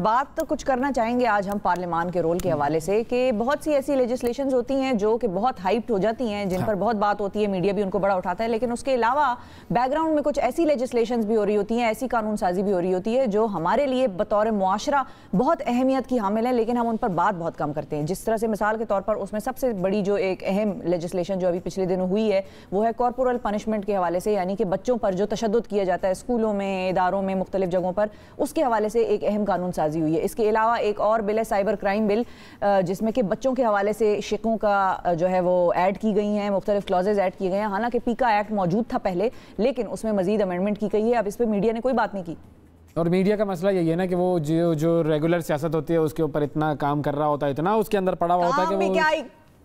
बात तो कुछ करना चाहेंगे आज हम पार्लियामान के रोल के हवाले से कि बहुत सी ऐसी लेजिस्लेशंस होती हैं जो कि बहुत हाइप्ड हो जाती हैं, जिन पर बहुत बात होती है, मीडिया भी उनको बड़ा उठाता है, लेकिन उसके अलावा बैकग्राउंड में कुछ ऐसी लेजिस्लेशंस भी हो रही होती हैं, ऐसी कानून साजी भी हो रही होती है जो हमारे लिए बतौर मुआशरा बहुत अहमियत की हामिल है, लेकिन हम उन पर बात बहुत कम करते हैं। जिस तरह से मिसाल के तौर पर उसमें सबसे बड़ी जो एक अहम लेजिस्लेशन जो अभी पिछले दिनों हुई है वो है कॉर्पोरल पनिशमेंट के हवाले से, यानी कि बच्चों पर जो तशद्दुद किया जाता है स्कूलों में, इदारों में, मुख्तलिफ जगहों पर, उसके हवाले से एक अहम कानून साजी हुई है। इसके अलावा एक और बिल है साइबर क्राइम बिल, जिसमें कि बच्चों के हवाले से शिकों का जो है वो ऐड की गई हैं, मुख्तलिफ क्लॉजेज ऐड किए गए हैं। हालांकि पीका एक्ट मौजूद था पहले, लेकिन उसमें मजीद अमेंडमेंट की गई है। अब इस पर मीडिया ने कोई बात नहीं की। और मीडिया का मसला यही है ना कि वो जो रेगुलर सियासत होती है उसके ऊपर इतना काम कर रहा होता है, इतना उसके अंदर पड़ा हुआ होता है कि वो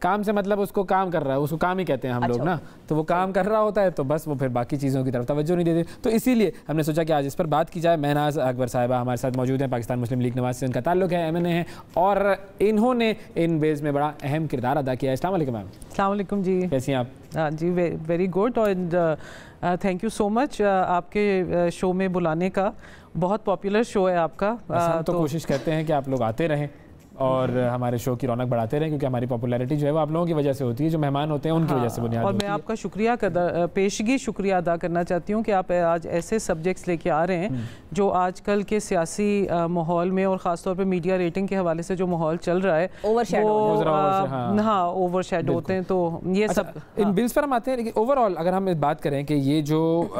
काम से मतलब उसको काम कर रहा है, उसको काम ही कहते हैं हम लोग ना, तो वो काम कर रहा होता है तो बस वो फिर बाकी चीज़ों की तरफ तवज्जो नहीं देते। तो इसीलिए हमने सोचा कि आज इस पर बात की जाए। महनाज अकबर साहिबा हमारे साथ मौजूद हैं, पाकिस्तान मुस्लिम लीग नवाज से उनका ताल्लुक है, MNA है, और इन्होंने इन बेस में बड़ा अहम किरदार अदा किया है। अस्सलाम वालेकुम मैम। अस्सलाम वालेकुम जी, कैसी हैं आप? जी वेरी गुड, और थैंक यू सो मच आपके शो में बुलाने का। बहुत पॉपुलर शो है आपका। हम तो कोशिश करते हैं कि आप लोग आते रहें और हमारे शो की रौनक बढ़ाते रहें, क्योंकि हमारी पॉपुलैरिटी जो है वो आप लोगों की वजह से होती है, जो मेहमान होते हैं उनकी वजह से बुनियाद होती है। और मैं आपका पेशगी शुक्रिया अदा करना चाहती हूँ कि आप आज ऐसे सब्जेक्ट्स लेके आ रहे हैं जो आजकल के सियासी माहौल में और ख़ासतौर पे मीडिया रेटिंग के हवाले से जो माहौल चल रहा है ओवरशैडो होते हैं। तो ये सब इन बिल्स पर हम आते हैं, लेकिन ओवरऑल अगर हम बात करें कि ये जो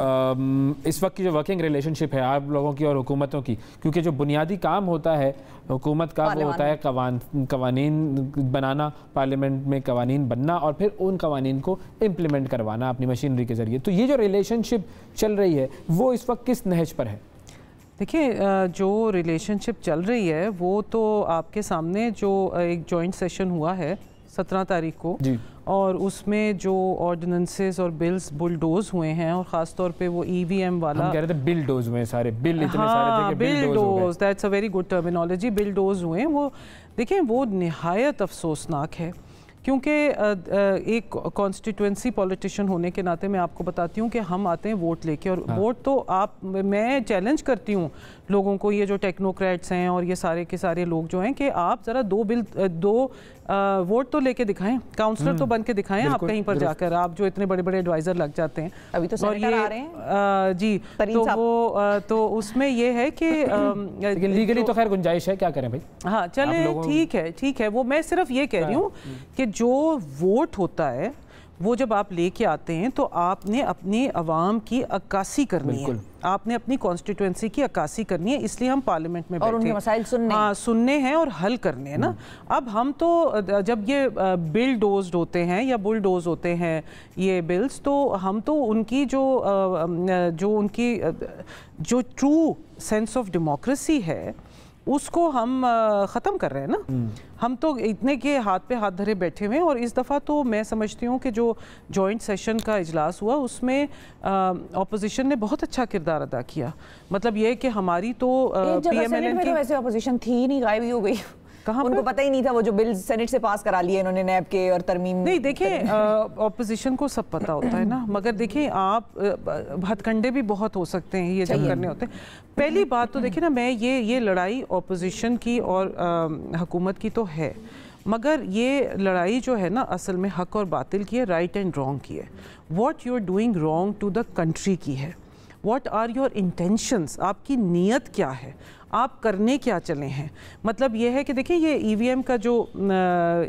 इस वक्त की जो वर्किंग रिलेशनशिप है आप लोगों की और हुकूमतों की, क्योंकि जो बुनियादी काम होता है हुकूमत का वो होता है कवानीन बनाना, पार्लियामेंट में कवानीन बनना और फिर उन कवानीन को इम्प्लीमेंट करवाना अपनी मशीनरी के ज़रिए। तो ये जो रिलेशनशिप चल रही है वो इस वक्त किस नहज पर है? देखिए, जो रिलेशनशिप चल रही है वो तो आपके सामने जो एक जॉइंट सेशन हुआ है 17 तारीख को जी, और उसमें जो ऑर्डिनेंसेस और बिल्स बुलडोज हुए हैं, और ख़ास तौर पे वो EVM वाला, हम कह रहे थे बिलडोज हुए सारे बिल, इतने सारे थे कि bulldoze, that's a very good terminology, bulldoze हुए हैं। वो देखिए वो निहायत अफसोसनाक है, क्योंकि एक कॉन्स्टिट्यूंसी पॉलिटिशियन होने के नाते मैं आपको बताती हूँ कि हम आते हैं वोट लेके, और वोट तो मैं चैलेंज करती हूँ लोगों को, ये जो टेक्नोक्रेट्स हैं और ये सारे के सारे लोग जो हैं, कि आप ज़रा दो वोट तो लेके दिखाएं, काउंसलर तो बन के दिखाएं आप कहीं पर जाकर, आप जो इतने बड़े बड़े एडवाइज़र लग जाते हैं। अभी तो सेनेटर आ रहे हैं जी, तो वो तो उसमें ये है कि लीगली तो खैर गुंजाइश है, क्या करें भाई। हाँ चले, ठीक है, वो मैं सिर्फ ये कह रही हूँ कि जो वोट होता है वो जब आप लेके आते हैं तो आपने अपनी आवाम की अक्कासी करनी है, आपने अपनी कॉन्स्टिट्यूंसी की अक्कासी करनी है, इसलिए हम पार्लियामेंट में बैठे, और उनके मसाइल सुनने हैं और हल करने हैं ना। अब हम तो जब ये बिलडोज्ड होते हैं या बुलडोज होते हैं ये बिल्स, तो हम तो उनकी जो ट्रू सेंस ऑफ डेमोक्रेसी है उसको हम ख़त्म कर रहे हैं ना। हम तो इतने के हाथ पे हाथ धरे बैठे हुए हैं, और इस दफ़ा तो मैं समझती हूँ कि जो जॉइंट सेशन का इजलास हुआ उसमें ऑपोजिशन ने बहुत अच्छा किरदार अदा किया। मतलब ये कि हमारी तो PMLN की वैसे ऑपोजिशन थी ही नहीं, गायब ही हो गई, उनको पता ही नहीं था वो जो बिल सेनेट से पास करा लिए इन्होंने नैब के और तरमीम। नहीं देखिए, ऑपोजिशन को सब पता होता है ना, मगर देखिए आप हथकंडे भी बहुत हो सकते हैं ये जब करने होते हैं। पहली बात तो देखिए ना, मैं ये लड़ाई ऑपोजिशन की और हुकूमत की तो है, मगर ये लड़ाई जो है ना असल में हक और बातिल की है, राइट एंड रॉन्ग की है। What you are doing wrong to the country की है, व्हाट आर योर इंटेंशंस, आपकी नीयत क्या है, आप करने क्या चले हैं। मतलब ये है कि देखिए ये EVM का जो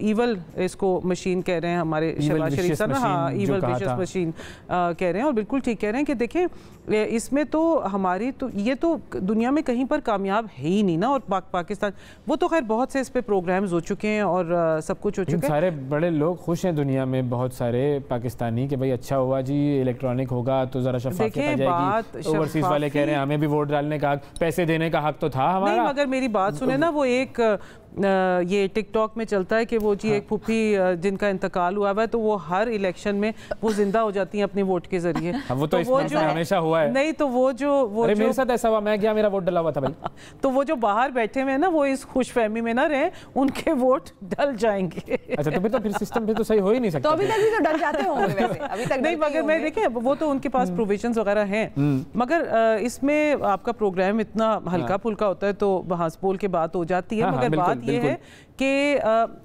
ईवल इसको मशीन कह रहे हैं हमारे शहबाज शरीफ साहब, हाँ ईवल विशियस मशीन कह रहे हैं, और बिल्कुल ठीक कह रहे हैं कि देखें इसमें तो हमारी तो ये तो दुनिया में कहीं पर कामयाब है ही नहीं ना। और पाकिस्तान वो तो खैर बहुत से इस पे प्रोग्राम्स हो चुके हैं और सब कुछ हो चुका है, सारे बड़े लोग खुश हैं दुनिया में, बहुत सारे पाकिस्तानी कि भाई अच्छा हुआ जी इलेक्ट्रॉनिक होगा तो ज़रा शफ़ाफ़ियत आ जाएगी। ओवरसीज़ वाले कह रहे हैं हमें भी वोट डालने का हक, पैसे देने का हक तो था हमारा। नहीं, मगर मेरी बात सुने ना, वो एक ये टिकटॉक में चलता है कि वो जी एक फूफी जिनका इंतकाल हुआ है तो वो हर इलेक्शन में वो जिंदा हो जाती हैं अपने वोट के जरिए। वो तो जो हमेशा हुआ है। नहीं तो वो जो मेरे साथ ऐसा हुआ, मैं गया मेरा वोट डला हुआ था भाई। तो वो जो बाहर बैठे हुए हैं ना वो इस खुशफहमी में ना रहे उनके वोट डल जाएंगे। अच्छा तो फिर सिस्टम भी तो सही हो ही नहीं सकता। तो अभी तक भी तो डल जाते होंगे वैसे, अभी तक नहीं मगर मैं देखें वो तो उनके पास प्रोविजंस वगैरह हैं, मगर इसमें आपका प्रोग्राम इतना हल्का फुल्का होता है तो हंस बोल के बात हो जाती है। मगर बात ये है कि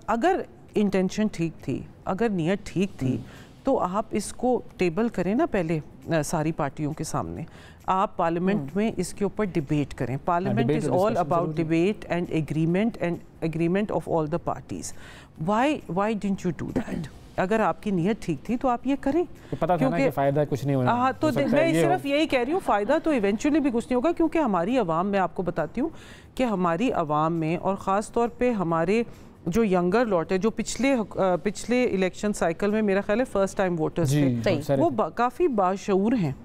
अगर इंटेंशन ठीक थी, अगर नीयत ठीक थी तो आप इसको टेबल करें ना पहले सारी पार्टियों के सामने, आप पार्लियामेंट में इसके ऊपर डिबेट करें। Parliament is all about debate and agreement of all the parties. Why didn't you do that? अगर आपकी नीयत ठीक थी तो आप ये करें। तो पता था ना कि फायदा कुछ नहीं होना। हाँ तो मैं सिर्फ यही कह रही हूँ, फायदा तो इवेंचुअली भी कुछ नहीं होगा, क्योंकि हमारी आवाम, मैं आपको बताती हूँ कि हमारी आवाम में और ख़ास तौर पे हमारे जो यंगर लॉट है जो पिछले इलेक्शन साइकिल में मेरा ख्याल है फर्स्ट टाइम वोटर्स थे, वो काफ़ी बाशऊर हैं,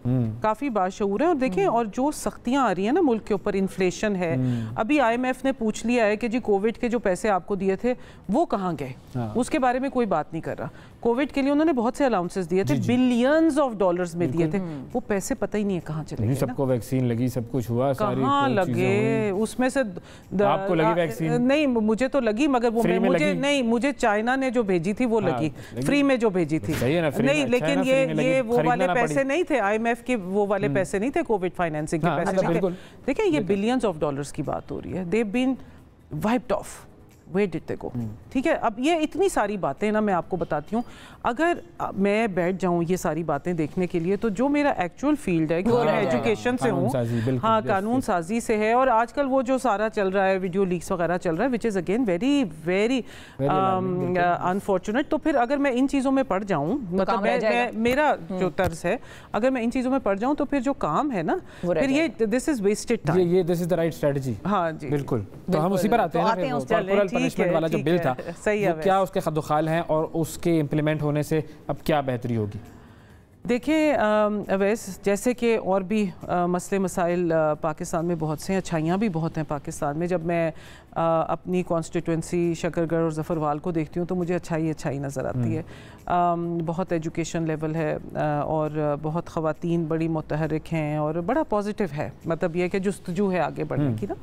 काफ़ी बाशऊर हैं। और देखें और जो सख्तियां आ रही हैं ना मुल्क के ऊपर, इन्फ्लेशन है, अभी IMF ने पूछ लिया है कि जी कोविड के जो पैसे आपको दिए थे वो कहाँ गए, उसके बारे में कोई बात नहीं कर रहा। कोविड के लिए उन्होंने बहुत से अलाउंसेस दिए थे, बिलियंस ऑफ डॉलर्स में दिए थे, वो पैसे पता ही नहीं है कहाँ चले गए। सबको वैक्सीन लगी, सब कुछ हुआ, कहाँ लगे, उसमें से आपको लगी वैक्सीन? नहीं मुझे तो लगी, मगर वो मुझे चाइना ने जो भेजी थी वो लगी, फ्री में जो भेजी थी। नहीं लेकिन ये वो वाले पैसे नहीं थे, IMF के वो वाले पैसे नहीं थे, कोविड फाइनेंसिंग के पैसे नहीं थे। देखिए ये बिलियंस ऑफ डॉलर्स की बात हो रही है, they been wiped off, Where did they go? ठीक है, अब ये इतनी सारी बातें ना मैं आपको बताती हूँ, अगर मैं बैठ जाऊँ ये सारी बातें देखने के लिए तो जो मेरा एक्चुअल फील्ड है, क्योंकि मैं एजुकेशन से हूँ, हाँ कानून साजी से है, और आजकल वो जो सारा चल रहा है वीडियो लीक्स वगैरह चल रहा है, which is again very very unfortunate. तो फिर अगर मैं इन चीज़ों में पड़ जाऊँ, मतलब मेरा जो तर्ज है, अगर मैं इन चीज़ों में पड़ जाऊँ तो फिर जो काम है ना, फिर ये दिस इज़ वेस्टेड टाइम, ये this is the right strategy. हाँ जी बिल्कुल। तो हम उसी पर आते हैं, पनिशमेंट वाला जो बिल था वो क्या उसके खदोखाल हैं और उसके इम्प्लीमेंट होने से अब क्या बेहतरी होगी? देखिए अवैस, जैसे कि और भी मसले मसाइल पाकिस्तान में बहुत से हैं, अच्छाइयाँ भी बहुत हैं पाकिस्तान में। जब मैं अपनी कॉन्स्टिट्यूंसी शकरगढ़ और ज़फ़रवाल को देखती हूँ तो मुझे अच्छाई नज़र आती है। बहुत एजुकेशन लेवल है और बहुत ख़वातीन बड़ी मुतहर्रिक हैं और बड़ा पॉजिटिव है, मतलब यह कि जुस्तजू है आगे बढ़ने की ना।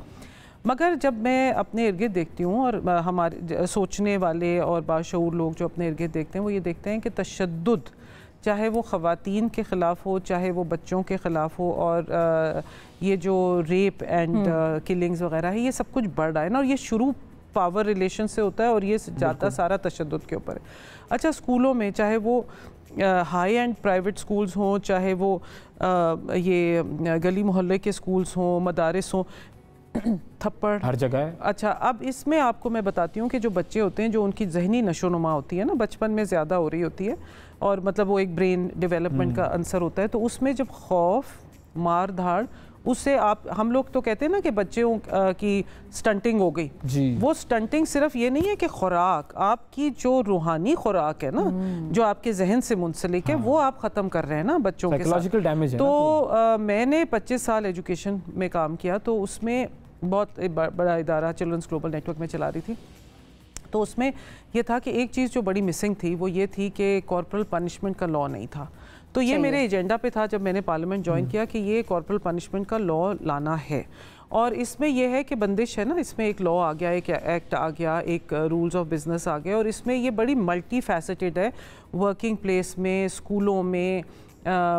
मगर जब मैं अपने इर्द गिर्द देखती हूँ और हमारे सोचने वाले और बाशऊर लोग जो अपने इर्द गिर्द देखते हैं, वो ये देखते हैं कि तशद्दुद, चाहे वो ख़वातीन के ख़िलाफ़ हो, चाहे वो बच्चों के ख़िलाफ़ हो, और ये जो रेप एंड किलिंग्स वगैरह है, ये सब कुछ बढ़ रहा है ना। और ये शुरू पावर रिलेशन से होता है और ये जाता सारा तशद्दुद के ऊपर है। अच्छा, स्कूलों में चाहे वो हाई एंड प्राइवेट स्कूल्स हों, चाहे वो ये गली मोहल्ले के स्कूल्स हों, मदारिस हों, थप्पड़ हर जगह है। अच्छा, अब इसमें आपको मैं बताती हूँ कि जो बच्चे होते हैं, जो उनकी जहनी नशोनुमा होती है ना, बचपन में ज़्यादा हो रही होती है, और मतलब वो एक ब्रेन डेवलपमेंट का अंसर होता है, तो उसमें जब खौफ, मार धाड़, उससे हम लोग तो कहते हैं ना कि बच्चों की स्टंटिंग हो गई जी। वो स्टंटिंग सिर्फ ये नहीं है कि खुराक, आपकी जो रूहानी खुराक है ना, जो आपके जहन से मुंसलिक है, वो आप ख़त्म कर रहे हैं ना बच्चों के साथ। डैमेज है। तो मैंने 25 साल एजुकेशन में काम किया, तो उसमें बहुत बड़ा इदारा चिल्ड्रंस ग्लोबल नेटवर्क में चला रही थी। तो उसमें यह था कि एक चीज़ जो बड़ी मिसिंग थी वो ये थी कि कॉर्पोरल पनिशमेंट का लॉ नहीं था। तो ये मेरे एजेंडा पे था जब मैंने पार्लियामेंट ज्वाइन किया कि ये कॉर्पोरल पनिशमेंट का लॉ लाना है। और इसमें यह है कि बंदिश है ना, इसमें एक लॉ आ गया, एक एक्ट आ गया, एक रूल्स ऑफ बिजनेस आ गया, और इसमें ये बड़ी मल्टी फैसेटेड है। वर्किंग प्लेस में, स्कूलों में,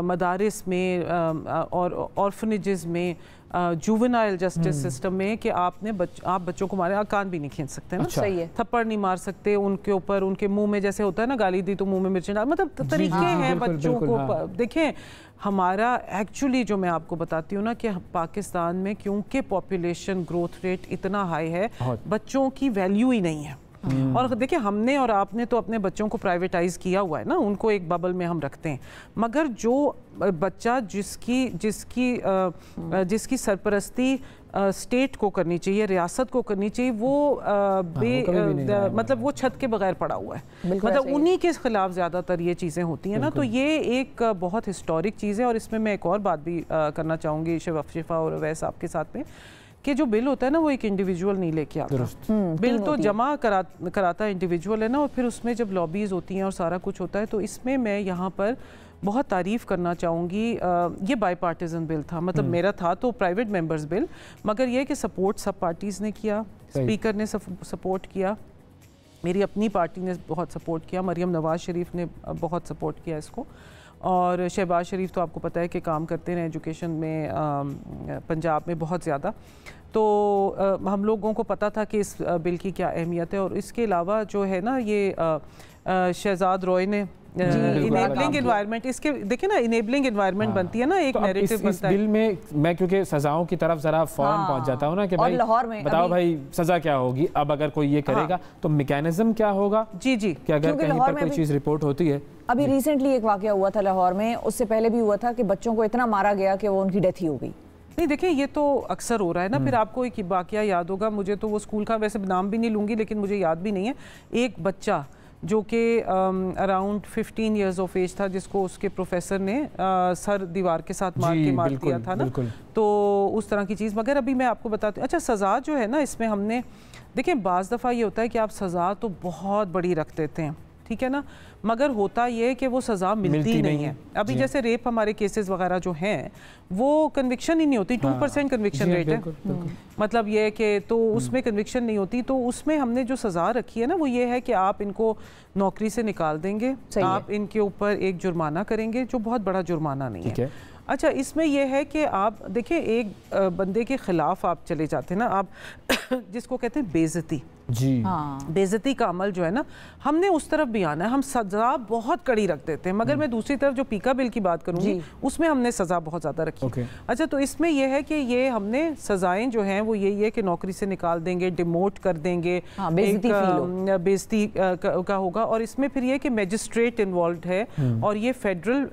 मदारिस में, और ऑर्फनेजेस में, जुवेनाइल जस्टिस सिस्टम में, कि आप बच्चों को मारे, कान भी नहीं खींच सकते ना। अच्छा। सही है। थप्पड़ नहीं मार सकते उनके ऊपर, उनके मुंह में जैसे होता है ना, गाली दी तो मुंह में मिर्च डाल, मतलब तरीके हैं बच्चों को। देखें, हमारा एक्चुअली जो मैं आपको बताती हूँ ना कि पाकिस्तान में क्योंकि पॉपुलेशन ग्रोथ रेट इतना हाई है, बच्चों की वैल्यू ही नहीं है। और देखिए, हमने और आपने तो अपने बच्चों को प्राइवेटाइज किया हुआ है ना, उनको एक बबल में हम रखते हैं, मगर जो बच्चा जिसकी सरपरस्ती स्टेट को करनी चाहिए, रियासत को करनी चाहिए, वो मतलब वो छत के बगैर पड़ा हुआ है, मतलब उन्हीं के खिलाफ ज़्यादातर ये चीज़ें होती हैं ना। तो ये एक बहुत हिस्टोरिक चीज़ है। और इसमें मैं एक और बात भी करना चाहूँगी शिफा और अवैस आपके साथ में, कि जो बिल होता है ना वो एक इंडिविजुअल नहीं लेके आता, बिल तो जमा कराता इंडिविजुअल है ना, और फिर उसमें जब लॉबीज होती हैं और सारा कुछ होता है, तो इसमें मैं यहाँ पर बहुत तारीफ़ करना चाहूँगी। ये बाई पार्टीजन बिल था, मतलब मेरा था तो प्राइवेट मेंबर्स बिल, मगर ये कि सपोर्ट सब पार्टीज़ ने किया, स्पीकर ने सपोर्ट किया, मेरी अपनी पार्टी ने बहुत सपोर्ट किया, मरियम नवाज़ शरीफ ने बहुत सपोर्ट किया इसको, और शहबाज शरीफ तो आपको पता है कि काम करते हैं एजुकेशन में पंजाब में बहुत ज़्यादा, तो हम लोगों को पता था कि इस बिल की क्या अहमियत है। और इसके अलावा जो है ना ये शहजाद रॉय ने इनेबलिंग एनवायरनमेंट, इसके देखिए ना इनेबलिंग एनवायरनमेंट बनती है ना, एक नैरेटिव बनता है। बिल में मैं क्योंकि सजाओं की तरफ जरा फौरन पहुंच जाता हूँ ना कि भाई बताओ भाई सजा क्या होगी, अब अगर कोई ये करेगा तो मैकेनिज्म क्या होगा। जी जी, कि अगर कहीं पर कोई चीज़ रिपोर्ट होती है। अभी रिसेंटली एक वाकया हुआ था लाहौर में, उससे पहले भी हुआ था कि बच्चों को इतना मारा गया कि वो उनकी डेथ ही हो गई। नहीं देखिए ये तो अक्सर हो रहा है ना। फिर आपको एक वाकया याद होगा, मुझे तो वो स्कूल का वैसे नाम भी नहीं लूँगी लेकिन मुझे याद भी नहीं है, एक बच्चा जो कि अराउंड 15 इयर्स ऑफ एज था, जिसको उसके प्रोफेसर ने सर दीवार के साथ मार दिया था ना, तो उस तरह की चीज़। मगर अभी मैं आपको बताती हूँ, अच्छा सज़ा जो है ना इसमें हमने देखिए बाज़ दफ़ा ये होता है कि आप सज़ा तो बहुत बड़ी रख देते हैं, ठीक है ना, मगर होता ये कि वो सज़ा मिलती नहीं है। अभी जैसे रेप हमारे केसेस वगैरह जो हैं वो कन्विक्शन ही नहीं होती, 2% कन्विक्शन रेट है, मतलब ये कि तो उसमें कन्विक्शन नहीं होती। तो उसमें हमने जो सज़ा रखी है ना वो ये है कि आप इनको नौकरी से निकाल देंगे, आप इनके ऊपर एक जुर्माना करेंगे जो बहुत बड़ा जुर्माना नहीं है। अच्छा इसमें यह है कि आप देखिए एक बंदे के ख़िलाफ़ आप चले जाते हैं ना, आप जिसको कहते हैं बेइज्जती, जी हाँ। बेइज्जती का अमल जो है ना, हमने उस तरफ भी आना है, हम सज़ा बहुत कड़ी रख देते हैं, मगर मैं दूसरी तरफ जो पीका बिल की बात करूंगी उसमें हमने सज़ा बहुत ज़्यादा रखी। अच्छा तो इसमें यह है कि ये हमने सज़ाएं जो हैं वो यही है कि नौकरी से निकाल देंगे, डिमोट कर देंगे, बेइज्जती का होगा। और इसमें फिर यह कि मैजिस्ट्रेट इन्वॉल्व है और ये फेडरल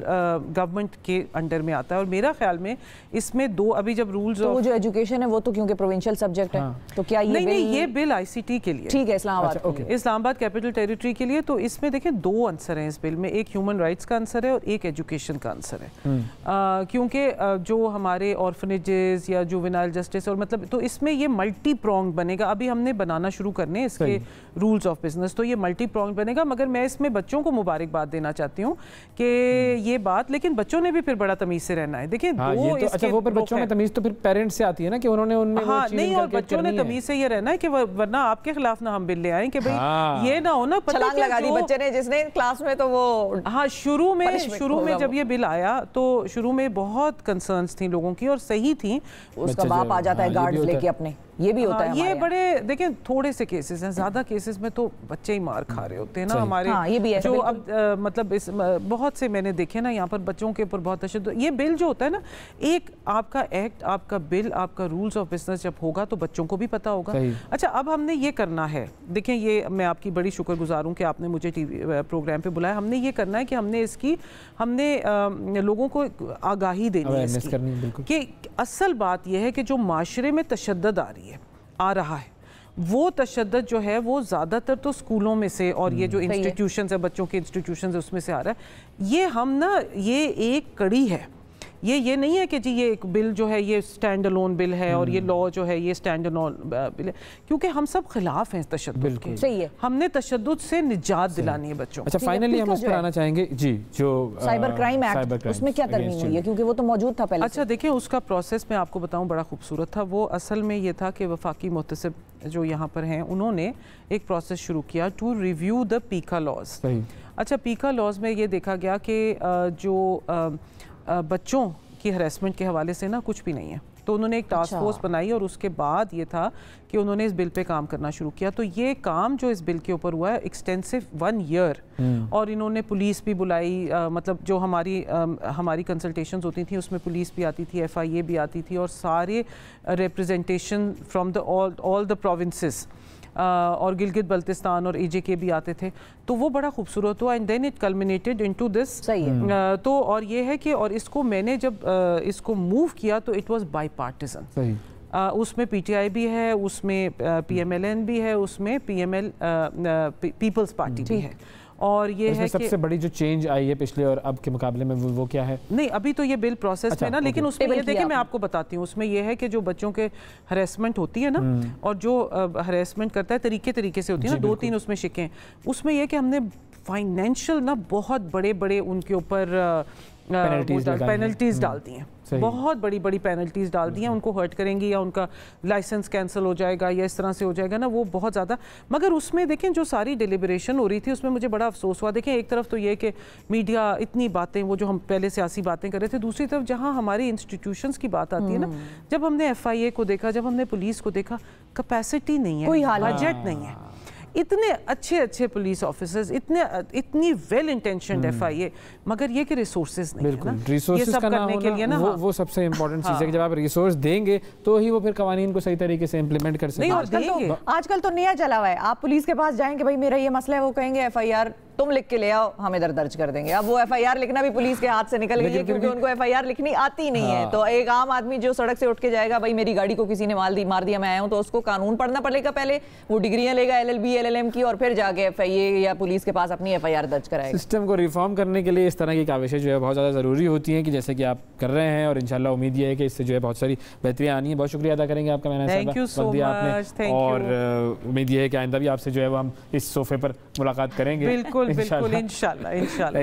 गवर्नमेंट के अंडर में आता है। और मेरा ख्याल में इसमें दो अभी जब रूल्स तो जो एजुकेशन है वो तो क्योंकि प्रोविंशियल सब्जेक्ट है, तो क्या ये नहीं ये बिल आईसीटी के लिए, ठीक है, इस्लामाबाद इस्लामाबाद कैपिटल टेरिटरी के लिए। तो इसमें देखिए दो आंसर हैं इस बिल में, एक ह्यूमन राइट्स का आंसर है और एक एजुकेशन का आंसर है। क्योंकि जो हमारे ऑर्फनेजेस या जुवेनाइल जस्टिस और मतलब तो इसमें ये मल्टी प्रोंग बनेगा। अभी हमने बनाना शुरू करने इसके रूल्स ऑफ बिजनेस, तो ये मल्टी प्रोंग बनेगा। मगर मैं इसमें बच्चों को मुबारकबाद देना चाहती हूँ कि ये बात, लेकिन बच्चों ने भी फिर बड़ा तमीज से रहना है। देखिए अच्छा वो बच्चों में तमीज तो फिर पेरेंट्स से आती है ना कि उन्होंने उनमें नहीं, और बच्चों ने तमीज से ये रहना है कि वरना आपके खिलाफ ना हम बिल ले आए कि भाई ये ना हो ना छलांग लगा दी बच्चे ने जिसने क्लास में, तो वो हाँ शुरू में जब ये बिल आया तो शुरू में बहुत कंसर्न्स थी लोगों की और सही थी। उसका बाप आ जाता है गार्ड्स लेके अपने, ये भी होता है। ये बड़े देखिए थोड़े से केसेस हैं, ज्यादा केसेस में तो बच्चे ही मार खा रहे होते हैं ना हमारे। ये भी जो अब मतलब इस बहुत से मैंने देखे ना यहाँ पर बच्चों के ऊपर बहुत तशद्दुद। ये बिल जो होता है ना, एक आपका एक्ट, आपका बिल, आपका रूल्स ऑफ बिजनेस जब होगा तो बच्चों को भी पता होगा। अच्छा अब हमने ये करना है, देखें ये मैं आपकी बड़ी शुक्रगुजार हूँ कि आपने मुझे टीवी प्रोग्राम पे बुलाया। हमने ये करना है कि हमने लोगों को आगाही देनी है इसकी कि असल बात यह है कि जो माशरे में तशद्दुद आ रहा है वो तशद्दुद जो है वो ज़्यादातर तो स्कूलों में से और ये जो इंस्टीट्यूशंस है, बच्चों के इंस्टीट्यूशंस है, उसमें से आ रहा है। ये हम ना ये एक कड़ी है, ये नहीं है कि जी ये एक बिल जो है ये स्टैंड अलोन बिल है और ये लॉ जो है ये स्टैंड अलोन बिल है, क्योंकि हम सब खिलाफ हैं तशद्दुद के। सही है, हमने तशद्दुद से निजात दिलानी है बच्चों को। अच्छा फाइनली हम उस पर आना चाहेंगे जी, जो साइबर क्राइम एक्ट, उसमें क्या तरमीम हुई है क्योंकि वो तो मौजूद था पहले। अच्छा देखिए उसका प्रोसेस मैं आपको बताऊं बड़ा खूबसूरत था। वो असल में ये था कि वफाकी मुहतसिब जो यहाँ पर हैं उन्होंने एक प्रोसेस शुरू किया टू रिव्यू द पीका लॉज। अच्छा पीका लॉज में ये देखा गया कि जो बच्चों की हरेसमेंट के हवाले से ना कुछ भी नहीं है, तो उन्होंने एक टास्क फोर्स बनाई और उसके बाद ये था कि उन्होंने इस बिल पे काम करना शुरू किया। तो ये काम जो इस बिल के ऊपर हुआ है एक्सटेंसिव 1 ईयर, और इन्होंने पुलिस भी बुलाई, मतलब जो हमारी कंसल्टेशंस होती थी उसमें पुलिस भी आती थी, FIA भी आती थी और सारे representation from the all the provinces और गिलगित बल्तिस्तान और AJK भी आते थे। तो वो बड़ा खूबसूरत हुआ and then it culminated into this. सही है। तो और ये है कि और इसको मैंने जब इसको मूव किया तो इट वाज बाई पार्टिजन। उसमें PTI भी है, उसमें PMLN भी है, उसमें PML पीपल्स पार्टी भी है। और ये है सबसे बड़ी जो चेंज आई है पिछले और अब के मुकाबले में वो क्या है? नहीं, अभी तो ये बिल प्रोसेस में ना, लेकिन उसमें ये देखिए मैं आपको बताती हूँ, उसमें ये है कि जो बच्चों के हरेसमेंट होती है ना, और जो हरेसमेंट करता है तरीके से होती है ना, 2-3 उसमें शिकें, उसमें यह कि हमने फाइनेंशियल ना बहुत बड़े उनके ऊपर पेनल्टीज डाल दी हैं, बहुत बड़ी पेनल्टीज डाल दी हैं, उनको हर्ट करेंगी या उनका लाइसेंस कैंसिल हो जाएगा या इस तरह से हो जाएगा ना, वो बहुत ज़्यादा। मगर उसमें देखें जो सारी डिलिब्रेशन हो रही थी उसमें मुझे बड़ा अफसोस हुआ। देखें एक तरफ तो ये कि मीडिया इतनी बातें, वो जो हम पहले सियासी बातें कर रहे थे, दूसरी तरफ जहाँ हमारी इंस्टीट्यूशंस की बात आती है ना, जब हमने FIA को देखा, जब हमने पुलिस को देखा, कैपेसिटी नहीं है, बजट नहीं है, इतने अच्छे पुलिस ऑफिसर्स, इतनी वेल इंटेंशनड FIA, मगर ये कि रिसोर्सेज नहीं है ना, ये सब करने के लिए ना, वो सबसे इंपॉर्टेंट चीज़ है कि जब आप रिसोर्स देंगे तो ही वो फिर कवानीन को सही तरीके से इंप्लीमेंट कर सकेंगे। आजकल तो नया चला हुआ है, आप पुलिस के पास जाएंगे, भाई मेरा ये मसला है, वो कहेंगे FIR तुम लिख के ले आओ, हम इधर दर्ज कर देंगे। अब वो FIR लिखना भी पुलिस के हाथ से निकल गई है, क्योंकि उनको FIR लिखनी आती नहीं है। तो एक आम आदमी जो सड़क से उठ के जाएगा, भाई मेरी गाड़ी को किसी ने मार दिया, मैं आया हूं, तो उसको कानून पढ़ना पड़ेगा पहले, वो डिग्रियां लेगा LLB LLM की, और फिर जाके FIA या पुलिस के पास अपनी FIR दर्ज कराएगा। सिस्टम को रिफॉर्म करने के लिए इस तरह की काविशें जो है बहुत ज़्यादा ज़रूरी होती हैं, कि जैसे कि आप कर रहे हैं, और इंशाल्लाह उम्मीद ये है कि इससे जो है बहुत सारी बेहतरियाँ आनी है। बहुत शुक्रिया अदा करेंगे आपका, मैंने आपने, और उम्मीद ये है कि आइंदा भी आपसे जो है वो हम इस सोफे पर मुलाकात करेंगे। बिल्कुल इंशाल्लाह।